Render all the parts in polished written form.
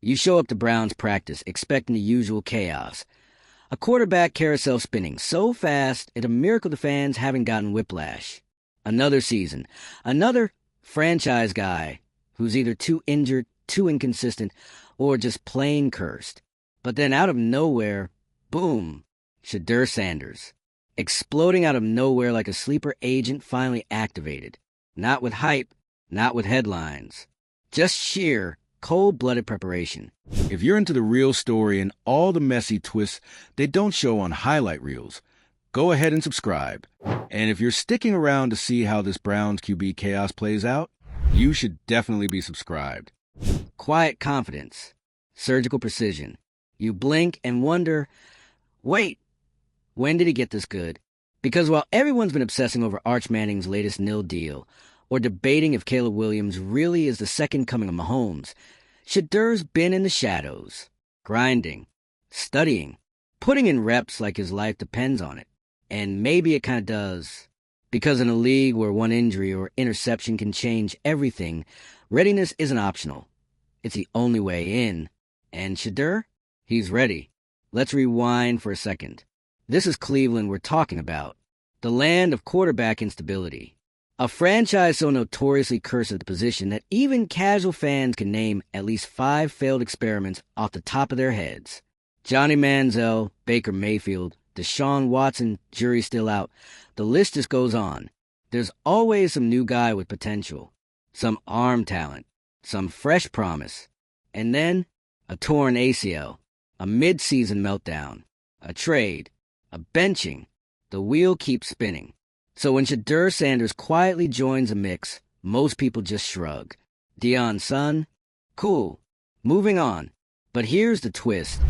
You show up to Brown's practice expecting the usual chaos. A quarterback carousel spinning so fast it a miracle the fans haven't gotten whiplash. Another season. Another franchise guy who's either too injured, too inconsistent, or just plain cursed. But then out of nowhere, boom, Shedeur Sanders. Exploding out of nowhere like a sleeper agent finally activated. Not with hype, not with headlines. Just sheer, cold-blooded preparation. If you're into the real story and all the messy twists they don't show on highlight reels, go ahead and subscribe. And if you're sticking around to see how this Browns QB chaos plays out, you should definitely be subscribed. Quiet confidence. Surgical precision. You blink and wonder, wait, when did he get this good? Because while everyone's been obsessing over Arch Manning's latest nil deal, or debating if Caleb Williams really is the second coming of Mahomes, Shedeur's been in the shadows, grinding, studying, putting in reps like his life depends on it. And maybe it kind of does. Because in a league where one injury or interception can change everything, readiness isn't optional. It's the only way in. And Shedeur? He's ready. Let's rewind for a second. This is Cleveland we're talking about. The land of quarterback instability. A franchise so notoriously cursed at the position that even casual fans can name at least 5 failed experiments off the top of their heads. Johnny Manziel, Baker Mayfield, Deshaun Watson, jury still out. The list just goes on. There's always some new guy with potential. Some arm talent. Some fresh promise. And then, a torn ACL. A mid-season meltdown. A trade. A benching. The wheel keeps spinning. So when Shedeur Sanders quietly joins the mix, most people just shrug. Deion's son? Cool. Moving on. But here's the twist.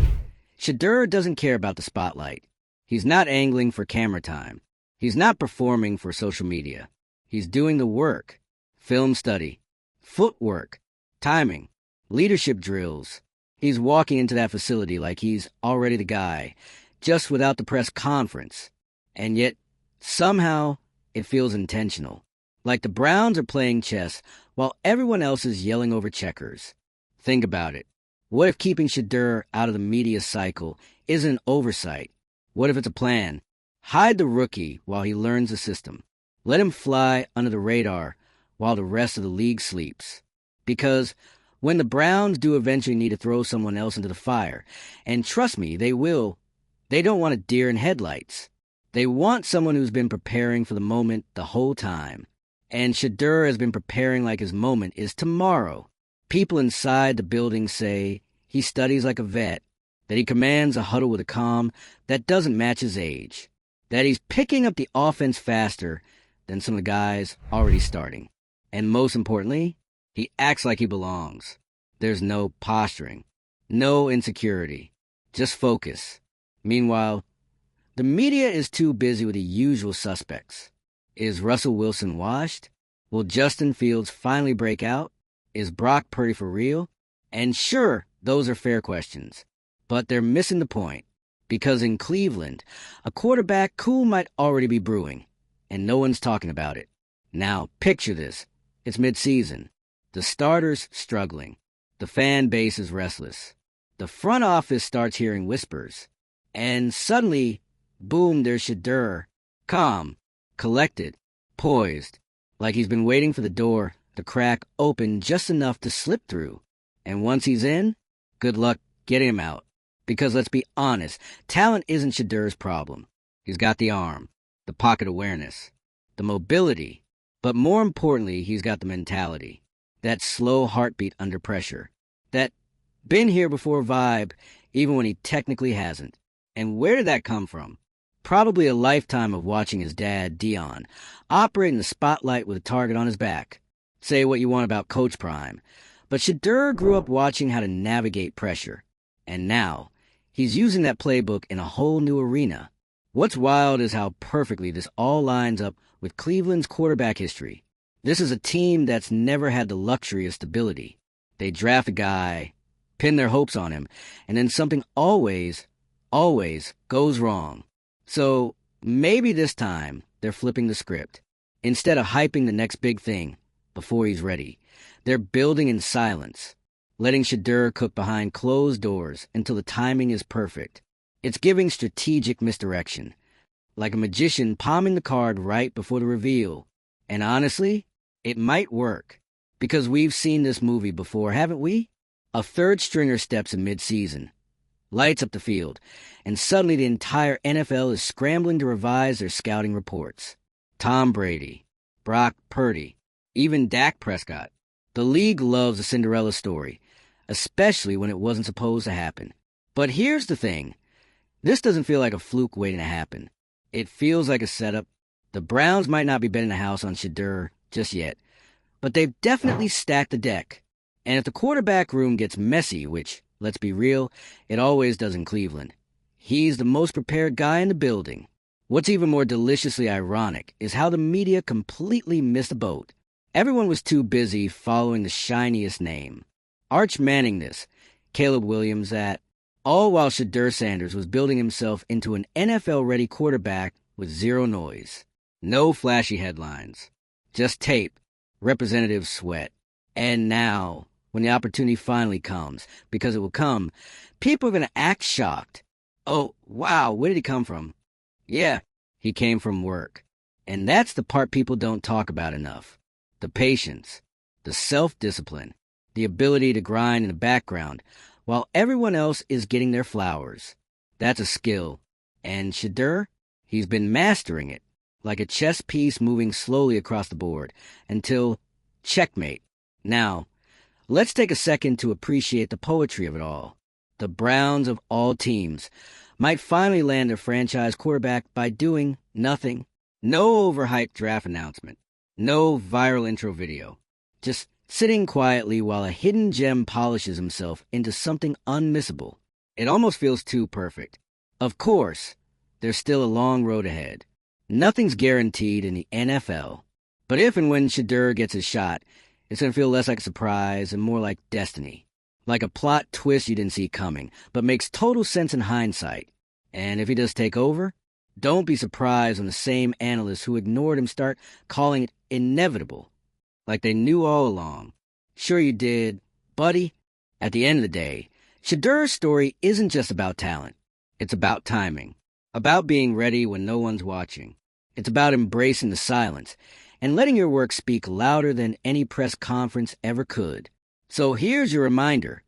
Shedeur doesn't care about the spotlight. He's not angling for camera time. He's not performing for social media. He's doing the work. Film study. Footwork. Timing. Leadership drills. He's walking into that facility like he's already the guy, just without the press conference. And yet, somehow, it feels intentional. Like the Browns are playing chess while everyone else is yelling over checkers. Think about it. What if keeping Shedeur out of the media cycle isn't an oversight? What if it's a plan? Hide the rookie while he learns the system. Let him fly under the radar while the rest of the league sleeps. Because when the Browns do eventually need to throw someone else into the fire, and trust me, they will, they don't want a deer in headlights. They want someone who's been preparing for the moment the whole time. And Shedeur has been preparing like his moment is tomorrow. People inside the building say he studies like a vet, that he commands a huddle with a calm that doesn't match his age, that he's picking up the offense faster than some of the guys already starting. And most importantly, he acts like he belongs. There's no posturing, no insecurity, just focus. Meanwhile, the media is too busy with the usual suspects. Is Russell Wilson washed? Will Justin Fields finally break out? Is Brock Purdy for real? And sure, those are fair questions. But they're missing the point. Because in Cleveland, a quarterback coup might already be brewing. And no one's talking about it. Now, picture this. It's mid-season. The starter's struggling. The fan base is restless. The front office starts hearing whispers. And suddenly, boom, there's Shedeur. Calm, collected, poised. Like he's been waiting for the door to crack open just enough to slip through. And once he's in, good luck getting him out. Because let's be honest, talent isn't Shedeur's problem. He's got the arm, the pocket awareness, the mobility. But more importantly, he's got the mentality. That slow heartbeat under pressure. That been here before vibe, even when he technically hasn't. And where did that come from? Probably a lifetime of watching his dad, Deion, operate in the spotlight with a target on his back. Say what you want about Coach Prime, but Shedeur grew up watching how to navigate pressure. And now, he's using that playbook in a whole new arena. What's wild is how perfectly this all lines up with Cleveland's quarterback history. This is a team that's never had the luxury of stability. They draft a guy, pin their hopes on him, and then something always goes wrong. So maybe this time they're flipping the script. Instead of hyping the next big thing before he's ready, they're building in silence. letting Shadur cook behind closed doors until the timing is perfect. It's giving strategic misdirection, like a magician palming the card right before the reveal. And honestly, it might work, because we've seen this movie before, haven't we? A third stringer steps in mid-season, lights up the field, and suddenly the entire NFL is scrambling to revise their scouting reports. Tom Brady, Brock Purdy, even Dak Prescott. The league loves a Cinderella story, especially when it wasn't supposed to happen. But here's the thing. This doesn't feel like a fluke waiting to happen. It feels like a setup. The Browns might not be betting the house on Shadur just yet, but they've definitely stacked the deck. And if the quarterback room gets messy, which, let's be real, it always does in Cleveland, he's the most prepared guy in the building. What's even more deliciously ironic is how the media completely missed the boat. Everyone was too busy following the shiniest name, Arch Manningness, Caleb Williams, that, all while Shadur Sanders was building himself into an NFL-ready quarterback with zero noise. No flashy headlines. Just tape, representative sweat. And now, when the opportunity finally comes, because it will come, people are going to act shocked. Oh, wow, where did he come from? Yeah, he came from work. And that's the part people don't talk about enough. The patience, the self-discipline, the ability to grind in the background, while everyone else is getting their flowers. That's a skill. And Shadur, he's been mastering it, like a chess piece moving slowly across the board, until checkmate. Now, let's take a second to appreciate the poetry of it all. The Browns of all teams might finally land their franchise quarterback by doing nothing. No overhyped draft announcement. No viral intro video. Just sitting quietly while a hidden gem polishes himself into something unmissable. It almost feels too perfect. Of course, there's still a long road ahead. Nothing's guaranteed in the NFL. But if and when Shadur gets his shot, it's going to feel less like a surprise and more like destiny. Like a plot twist you didn't see coming, but makes total sense in hindsight. And if he does take over, don't be surprised when the same analysts who ignored him start calling it inevitable. Like they knew all along. Sure you did, buddy. At the end of the day, Shadur's story isn't just about talent. It's about timing. About being ready when no one's watching. It's about embracing the silence and letting your work speak louder than any press conference ever could. So here's your reminder.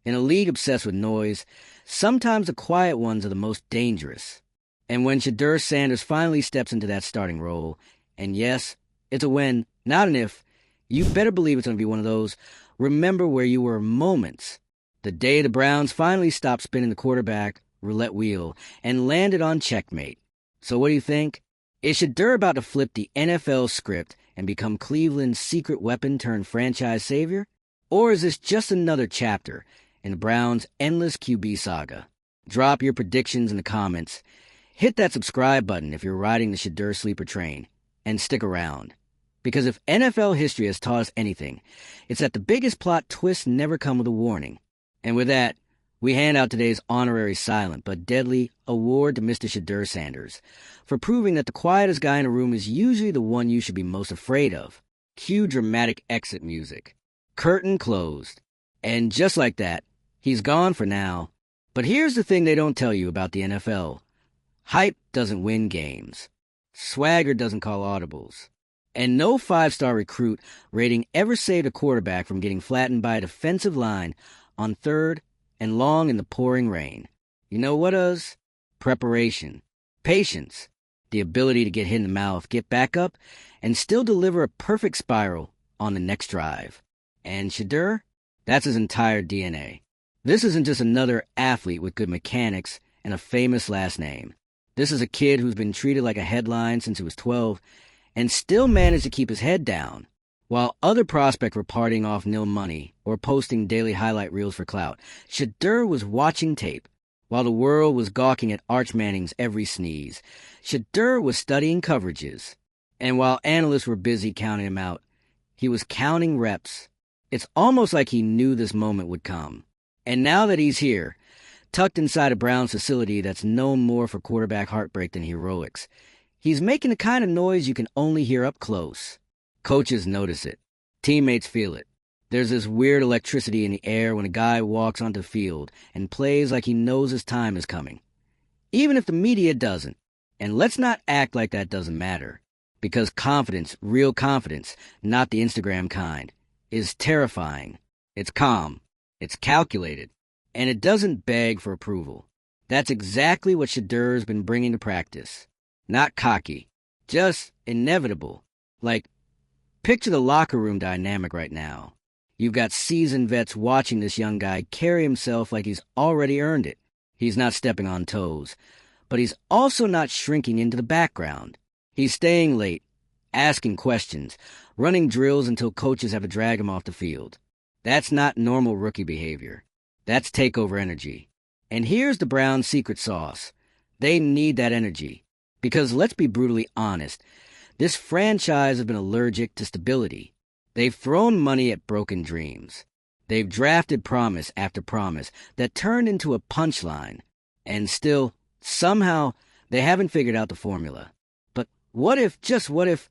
In a league obsessed with noise, sometimes the quiet ones are the most dangerous. And when Shadur Sanders finally steps into that starting role, and yes, it's a when, not an if, you better believe it's going to be one of those remember where you were moments. The day the Browns finally stopped spinning the quarterback roulette wheel and landed on checkmate. So what do you think? Is Shadur about to flip the NFL script and become Cleveland's secret weapon turned franchise savior? Or is this just another chapter in the Browns' endless QB saga? Drop your predictions in the comments. Hit that subscribe button if you're riding the Shadur sleeper train. And stick around. Because if NFL history has taught us anything, it's that the biggest plot twists never come with a warning. And with that, we hand out today's honorary silent but deadly award to Mr. Shadur Sanders for proving that the quietest guy in a room is usually the one you should be most afraid of. Cue dramatic exit music. Curtain closed. And just like that, he's gone for now. But here's the thing they don't tell you about the NFL. Hype doesn't win games. Swagger doesn't call audibles. And no five-star recruit rating ever saved a quarterback from getting flattened by a defensive line on third and long in the pouring rain. You know what does? Preparation. Patience. The ability to get hit in the mouth, get back up, and still deliver a perfect spiral on the next drive. And Shadur? That's his entire DNA. This isn't just another athlete with good mechanics and a famous last name. This is a kid who's been treated like a headline since he was 12 and still managed to keep his head down. While other prospects were partying off nil money or posting daily highlight reels for clout, Shadur was watching tape. While the world was gawking at Arch Manning's every sneeze, Shadur was studying coverages. And while analysts were busy counting him out, he was counting reps. It's almost like he knew this moment would come. And now that he's here, tucked inside a Browns facility that's known more for quarterback heartbreak than heroics, he's making the kind of noise you can only hear up close. Coaches notice it. Teammates feel it. There's this weird electricity in the air when a guy walks onto the field and plays like he knows his time is coming. Even if the media doesn't. And let's not act like that doesn't matter. Because confidence, real confidence, not the Instagram kind, is terrifying. It's calm. It's calculated. And it doesn't beg for approval. That's exactly what Shedur's been bringing to practice. Not cocky. Just inevitable. Like, picture the locker room dynamic right now. You've got seasoned vets watching this young guy carry himself like he's already earned it. He's not stepping on toes. But he's also not shrinking into the background. He's staying late, asking questions, running drills until coaches have to drag him off the field. That's not normal rookie behavior. That's takeover energy. And here's the Browns' secret sauce. They need that energy. Because let's be brutally honest, this franchise has been allergic to stability. They've thrown money at broken dreams. They've drafted promise after promise that turned into a punchline. And still, somehow, they haven't figured out the formula. But what if, just what if,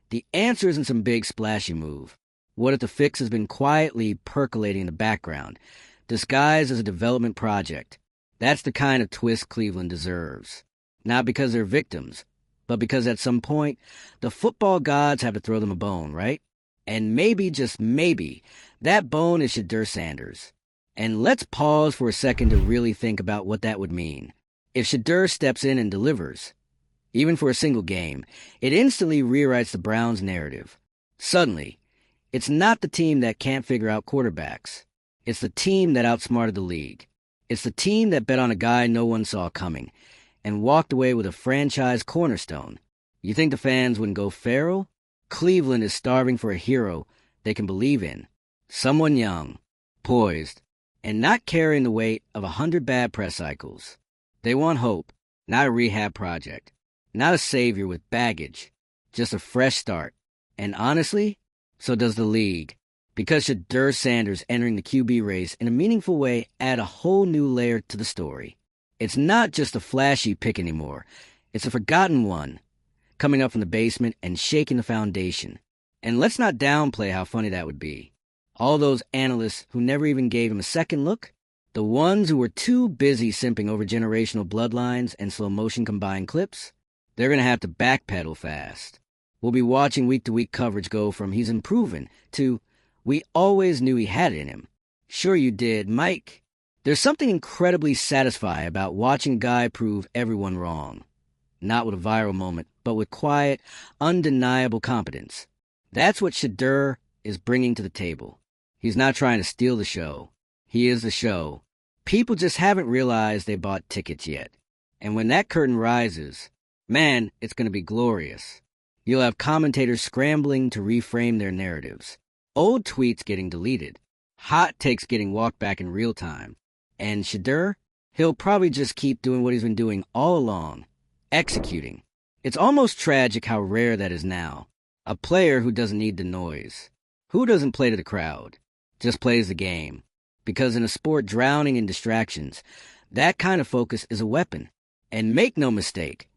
the answer isn't some big splashy move? What if the fix has been quietly percolating in the background, disguised as a development project? That's the kind of twist Cleveland deserves. Not because they're victims, but because at some point, the football gods have to throw them a bone, right? And maybe, just maybe, that bone is Shedeur Sanders. And let's pause for a second to really think about what that would mean. If Shedeur steps in and delivers, even for a single game, it instantly rewrites the Browns' narrative. Suddenly, it's not the team that can't figure out quarterbacks. It's the team that outsmarted the league. It's the team that bet on a guy no one saw coming and walked away with a franchise cornerstone. You think the fans wouldn't go feral? Cleveland is starving for a hero they can believe in. Someone young, poised, and not carrying the weight of 100 bad press cycles. They want hope, not a rehab project, not a savior with baggage, just a fresh start. And honestly, so does the league. Because Shedeur Sanders entering the QB race in a meaningful way add a whole new layer to the story. It's not just a flashy pick anymore. It's a forgotten one, coming up from the basement and shaking the foundation. And let's not downplay how funny that would be. All those analysts who never even gave him a second look, the ones who were too busy simping over generational bloodlines and slow-motion combined clips, they're going to have to backpedal fast. We'll be watching week-to-week coverage go from he's improving to we always knew he had it in him. Sure you did, Mike. There's something incredibly satisfying about watching a guy prove everyone wrong. Not with a viral moment, but with quiet, undeniable competence. That's what Shedeur is bringing to the table. He's not trying to steal the show. He is the show. People just haven't realized they bought tickets yet. And when that curtain rises, man, it's going to be glorious. You'll have commentators scrambling to reframe their narratives. Old tweets getting deleted. Hot takes getting walked back in real time. And Shedeur, he'll probably just keep doing what he's been doing all along. Executing. It's almost tragic how rare that is now. A player who doesn't need the noise. Who doesn't play to the crowd? Just plays the game. Because in a sport drowning in distractions, that kind of focus is a weapon. And make no mistake,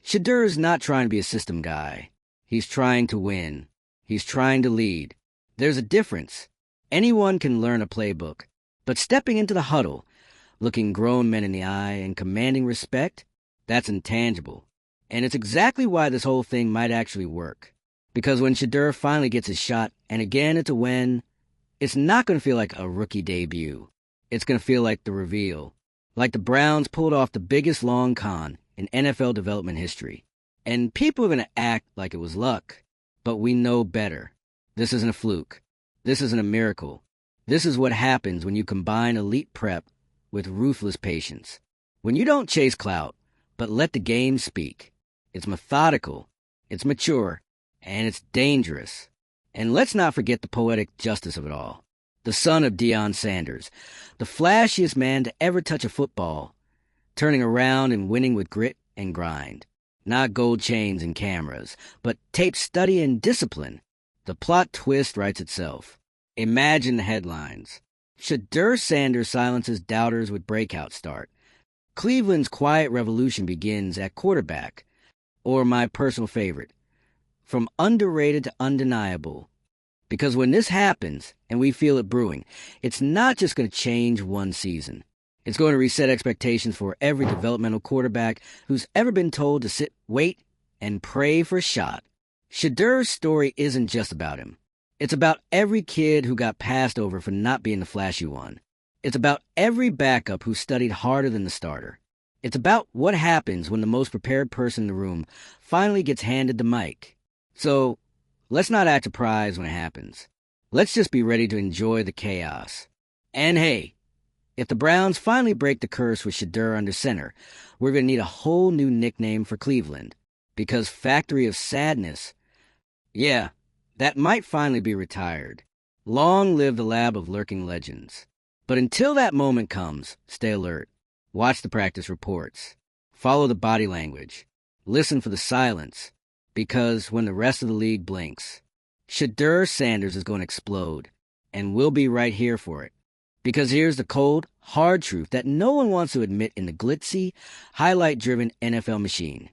Shedeur is not trying to be a system guy. He's trying to win. He's trying to lead. There's a difference. Anyone can learn a playbook. But stepping into the huddle, looking grown men in the eye and commanding respect, that's intangible. And it's exactly why this whole thing might actually work. Because when Shedeur finally gets his shot, and again it's a win, it's not going to feel like a rookie debut. It's going to feel like the reveal. Like the Browns pulled off the biggest long con in NFL development history. And people are going to act like it was luck. But we know better. This isn't a fluke. This isn't a miracle. This is what happens when you combine elite prep with ruthless patience. When you don't chase clout, but let the game speak. It's methodical, it's mature, and it's dangerous. And let's not forget the poetic justice of it all. The son of Deion Sanders, the flashiest man to ever touch a football, turning around and winning with grit and grind. Not gold chains and cameras, but tape study and discipline. The plot twist writes itself. Imagine the headlines. Shedeur Sanders silences doubters with breakout start. Cleveland's quiet revolution begins at quarterback. Or my personal favorite, from underrated to undeniable. Because when this happens, and we feel it brewing, it's not just going to change one season. It's going to reset expectations for every developmental quarterback who's ever been told to sit, wait, and pray for a shot. Shedur's story isn't just about him. It's about every kid who got passed over for not being the flashy one. It's about every backup who studied harder than the starter. It's about what happens when the most prepared person in the room finally gets handed the mic. So, let's not act surprised when it happens. Let's just be ready to enjoy the chaos. And hey, if the Browns finally break the curse with Shedeur under center, we're going to need a whole new nickname for Cleveland. Because Factory of Sadness, yeah, that might finally be retired. Long live the lab of lurking legends. But until that moment comes, stay alert. Watch the practice reports. Follow the body language. Listen for the silence. Because when the rest of the league blinks, Shedeur Sanders is going to explode. And we'll be right here for it. Because here's the cold, hard truth that no one wants to admit in the glitzy, highlight-driven NFL machine.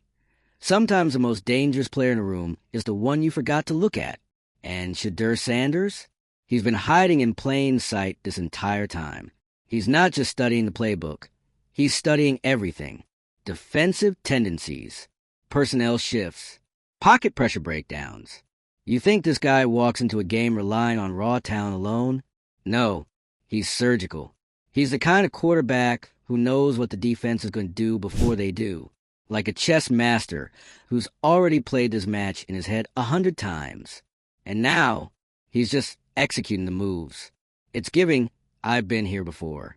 Sometimes the most dangerous player in the room is the one you forgot to look at. And Shedeur Sanders? He's been hiding in plain sight this entire time. He's not just studying the playbook. He's studying everything. Defensive tendencies, personnel shifts, pocket pressure breakdowns. You think this guy walks into a game relying on raw talent alone? No, he's surgical. He's the kind of quarterback who knows what the defense is going to do before they do. Like a chess master who's already played this match in his head 100 times. And now, he's just executing the moves. It's giving, I've been here before.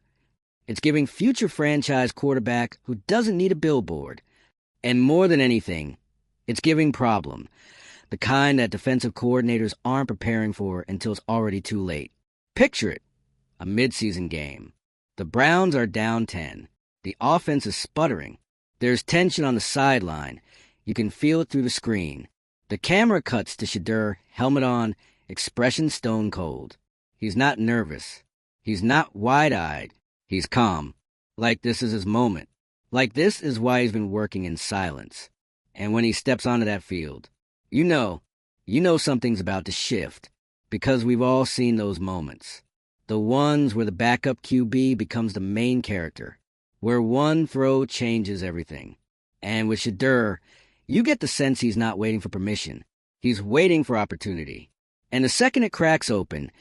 It's giving future franchise quarterback who doesn't need a billboard. And more than anything, it's giving problem. The kind that defensive coordinators aren't preparing for until it's already too late. Picture it. A midseason game. The Browns are down 10. The offense is sputtering. There's tension on the sideline. You can feel it through the screen. The camera cuts to Shedeur, helmet on, expression stone cold. He's not nervous. He's not wide-eyed. He's calm. Like this is his moment. Like this is why he's been working in silence. And when he steps onto that field, you know something's about to shift. Because we've all seen those moments. The ones where the backup QB becomes the main character. Where one throw changes everything. And with Shedeur, you get the sense he's not waiting for permission. He's waiting for opportunity. And the second it cracks open,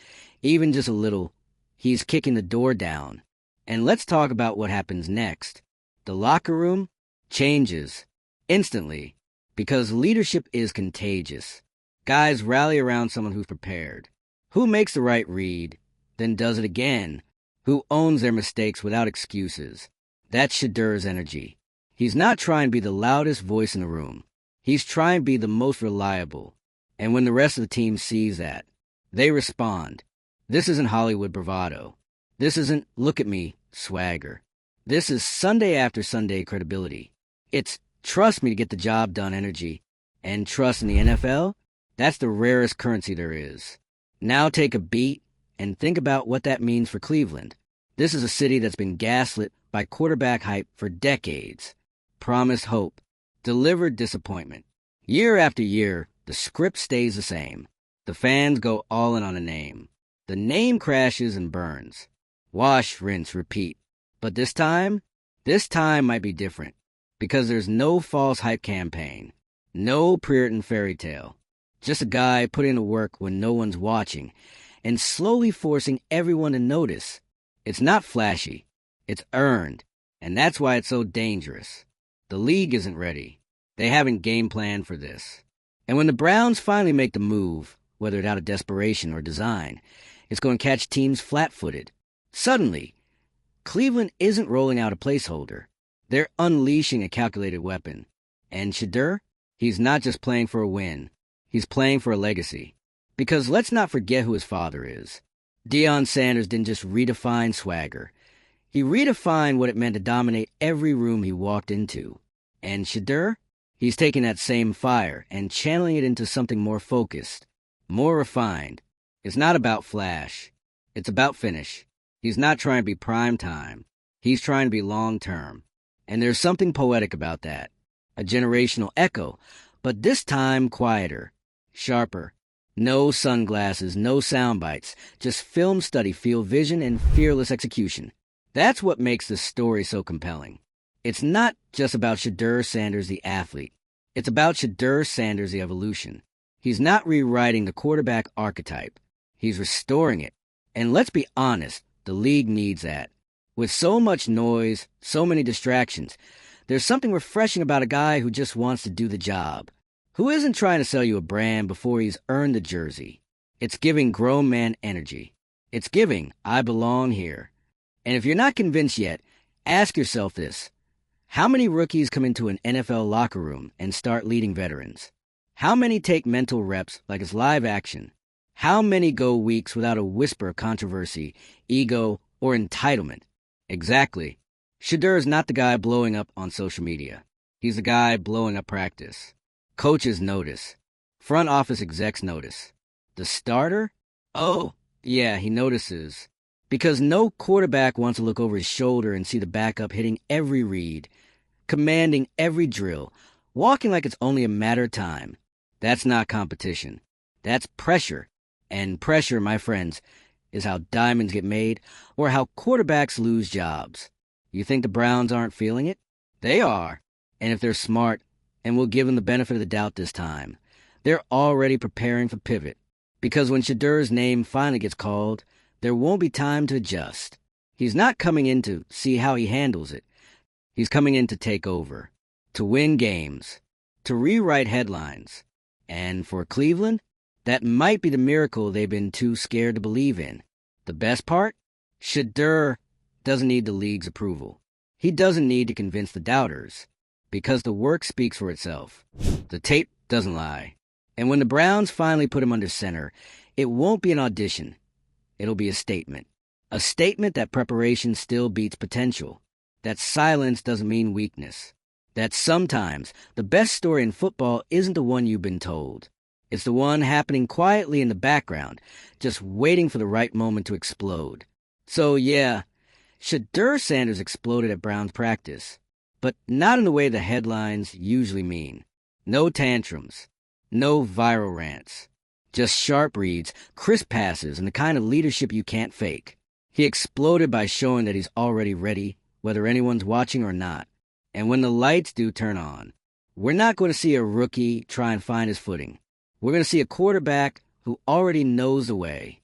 even just a little, he's kicking the door down. And let's talk about what happens next. The locker room changes instantly because leadership is contagious. Guys rally around someone who's prepared, who makes the right read, then does it again, who owns their mistakes without excuses. That's Shedeur's energy. He's not trying to be the loudest voice in the room. He's trying to be the most reliable. And when the rest of the team sees that, they respond. This isn't Hollywood bravado. This isn't look at me swagger. This is Sunday after Sunday credibility. It's trust me to get the job done energy. And trust in the NFL? That's the rarest currency there is. Now take a beat and think about what that means for Cleveland. This is a city that's been gaslit by quarterback hype for decades. Promised hope. Delivered disappointment. Year after year, the script stays the same. The fans go all in on a name. The name crashes and burns. Wash, rinse, repeat. But this time might be different. Because there's no false hype campaign. No Puritan fairy tale. Just a guy putting to work when no one's watching and slowly forcing everyone to notice. It's not flashy. It's earned. And that's why it's so dangerous. The league isn't ready. They haven't game planned for this. And when the Browns finally make the move, whether it's out of desperation or design, it's going to catch teams flat-footed. Suddenly, Cleveland isn't rolling out a placeholder. They're unleashing a calculated weapon. And Shedeur, he's not just playing for a win. He's playing for a legacy. Because let's not forget who his father is. Deion Sanders didn't just redefine swagger. He redefined what it meant to dominate every room he walked into. And Shedeur, he's taking that same fire and channeling it into something more focused, more refined. It's not about flash. It's about finish. He's not trying to be prime time. He's trying to be long-term. And there's something poetic about that. A generational echo, but this time quieter, sharper, No sunglasses, no sound bites, just film study, field vision, and fearless execution. That's what makes this story so compelling. It's not just about Shedeur Sanders, the athlete. It's about Shedeur Sanders, the evolution. He's not rewriting the quarterback archetype. He's restoring it. And let's be honest, the league needs that. With so much noise, so many distractions, there's something refreshing about a guy who just wants to do the job, who isn't trying to sell you a brand before he's earned the jersey. It's giving grown man energy. It's giving, I belong here. And if you're not convinced yet, ask yourself this. How many rookies come into an NFL locker room and start leading veterans? How many take mental reps like it's live action? How many go weeks without a whisper of controversy, ego, or entitlement? Exactly. Shedeur is not the guy blowing up on social media. He's the guy blowing up practice. Coaches notice. Front office execs notice. The starter? Oh, yeah, he notices. Because no quarterback wants to look over his shoulder and see the backup hitting every read, commanding every drill, walking like it's only a matter of time. That's not competition. That's pressure. And pressure, my friends, is how diamonds get made or how quarterbacks lose jobs. You think the Browns aren't feeling it? They are. And if they're smart, and we'll give them the benefit of the doubt this time, they're already preparing for pivot. Because when Shedeur's name finally gets called, there won't be time to adjust. He's not coming in to see how he handles it. He's coming in to take over, to win games, to rewrite headlines. And for Cleveland, that might be the miracle they've been too scared to believe in. The best part? Shedeur doesn't need the league's approval. He doesn't need to convince the doubters, because the work speaks for itself. The tape doesn't lie. And when the Browns finally put him under center, it won't be an audition. It'll be a statement. A statement that preparation still beats potential. That silence doesn't mean weakness. That sometimes the best story in football isn't the one you've been told. It's the one happening quietly in the background, just waiting for the right moment to explode. So yeah, Shedeur Sanders exploded at Browns practice, but not in the way the headlines usually mean. No tantrums, no viral rants, just sharp reads, crisp passes, and the kind of leadership you can't fake. He exploded by showing that he's already ready, whether anyone's watching or not. And when the lights do turn on, we're not going to see a rookie try and find his footing. We're going to see a quarterback who already knows the way.